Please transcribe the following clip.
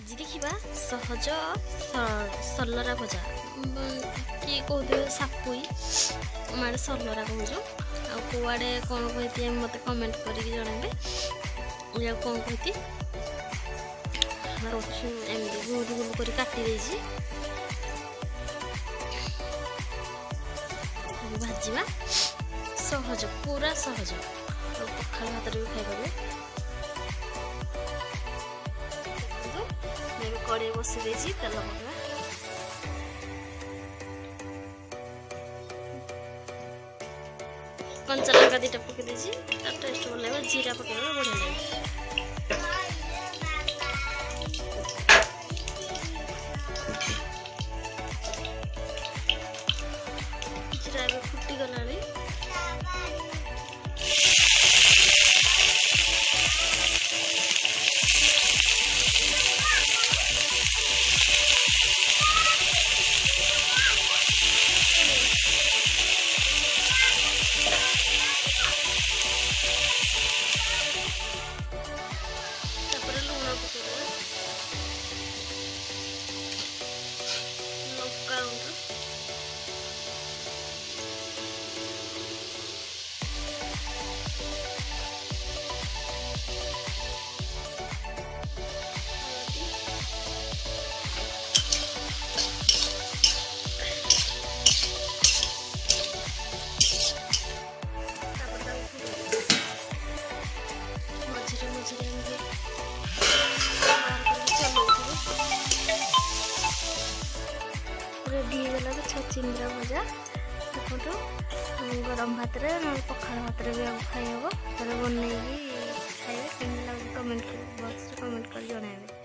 आज देखा सहज सलरा भजा किए कहते सापुई आम सलरा कहूँ आड़े कौन कहती मत कमेंट करके जनइबे या कौन कहती एमती गोल गोल कर काटी देजी भाजवा सहज पूरा सहज पखाल भात भी खाई कड़े बसी देसी तेल पकड़ा कंचा लंका दीटा पकई देसी टेस्ट भल लगे जीरा पकड़ा बढ़िया लगे जीरा भी फुटी गला रेडी होगा छचिंद्रा भजा देखो गरम भात पखाल भात भी खाई हम बनई खाए कमेंट बॉक्स कमेंट कर जन।